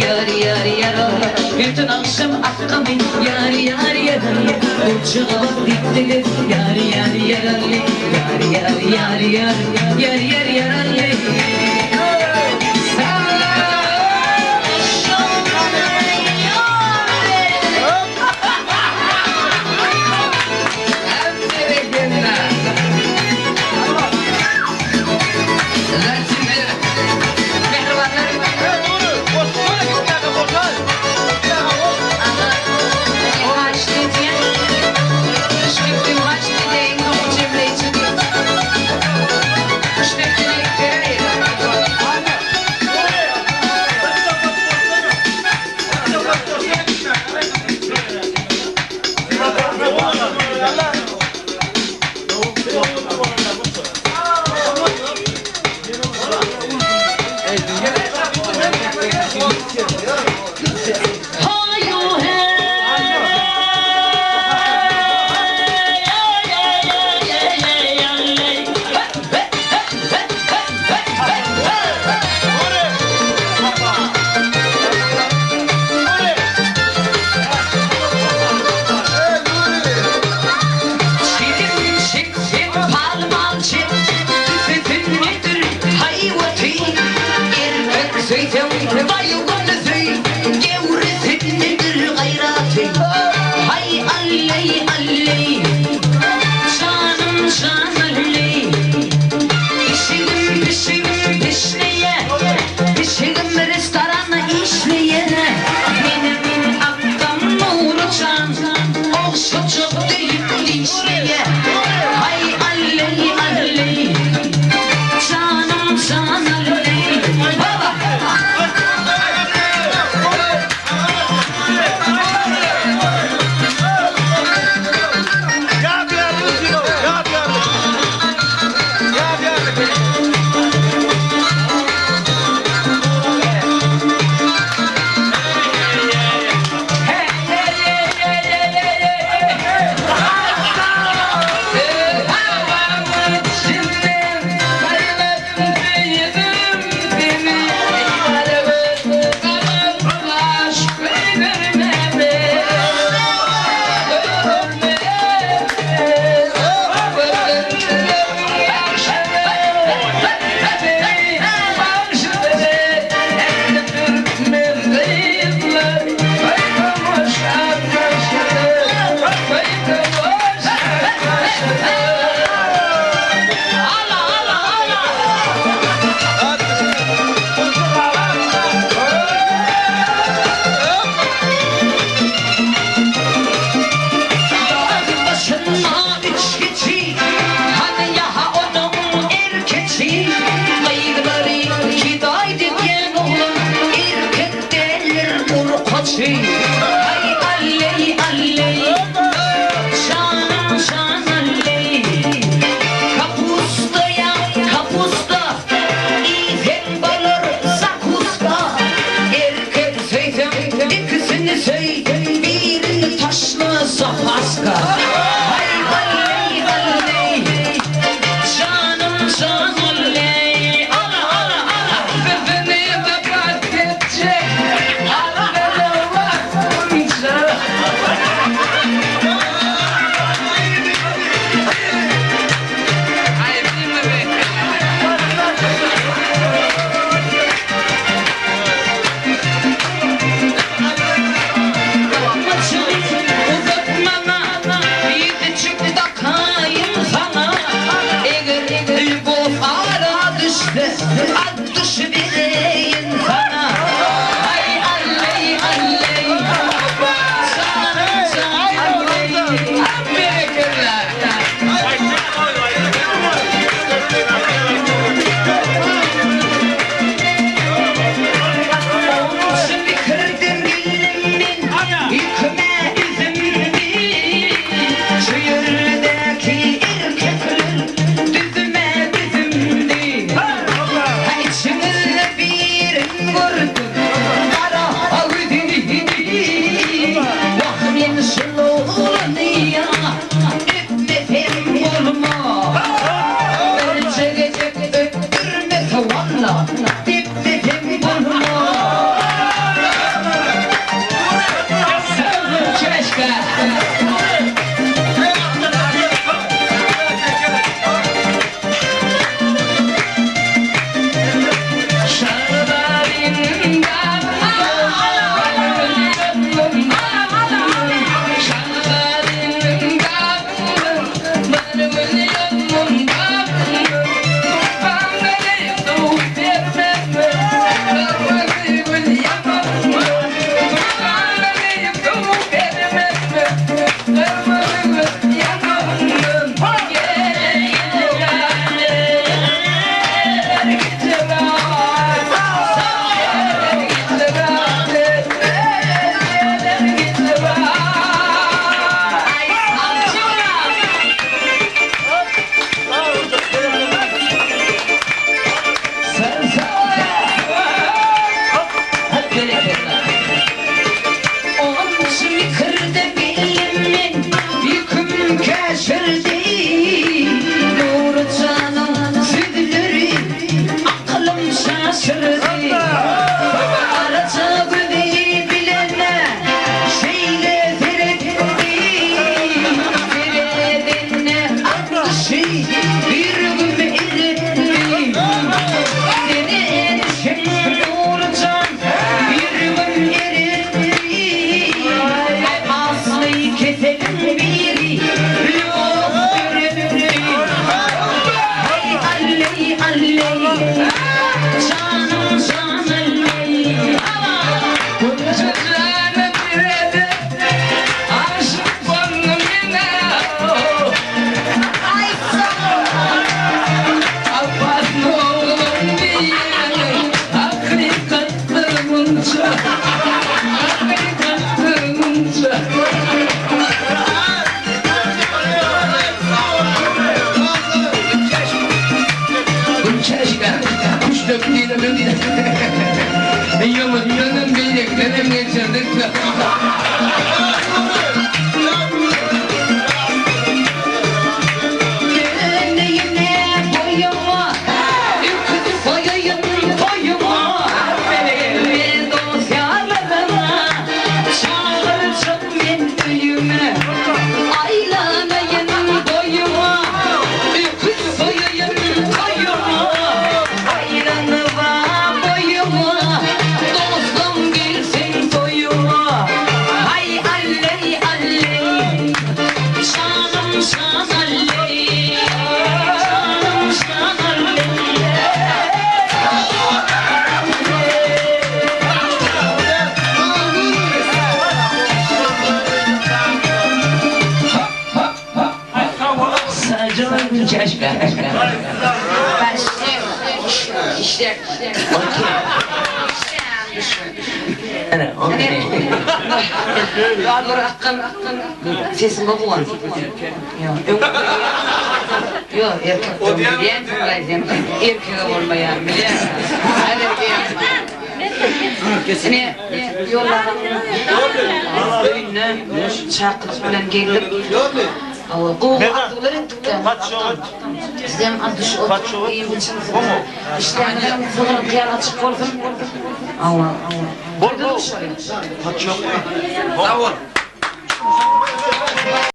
Yar yar yar bütün akşam akkamı yar yar yar Uçağı diktilir yar yar yar Yar yar yar yar Yar yar yar Mama Omzumu kırdı belimin yüküm keşirdi Nurcan'ın südleri aklım şaşırdı Araca bödeyi bilene şeyle verebildi Veredene aklı şey bir gün eritti Seni erişim Nurcan bir gün eritti Aslı keselim biri yok görebildi Hey alley alley canım can alley Bunca canım birede aşık oldum yine Ay Abbas oğlum diye hakikatlımınca Hakikatlımınca kuş döktüğüne ben de yanım bileklerim geçirdik Gönlüğüne boyuma Yıkıp koyayım boyuma Ve dosyalarına Çağıracağım ben düğüme Aylanayım boyuma Yıkıp koyayım boyuma Ayranı var boyuma Dostum girsin toyuma Hay alley alley Şanım şan alley Şanım şan alley Sadece keşke İşte Daha doğru hakkın sesin kokulan Yok erkek diyen fırlayacağım erkeğe olmayan biliyor musun? Seni yollarım Ünlü çakır bilen geldim Qoğu attılar ettikten Sizden adışı oturup iyi biçiniz İşlerden sonra kıyar açık olsun Allah Allah Koydun mu şöyle? Kaç yok.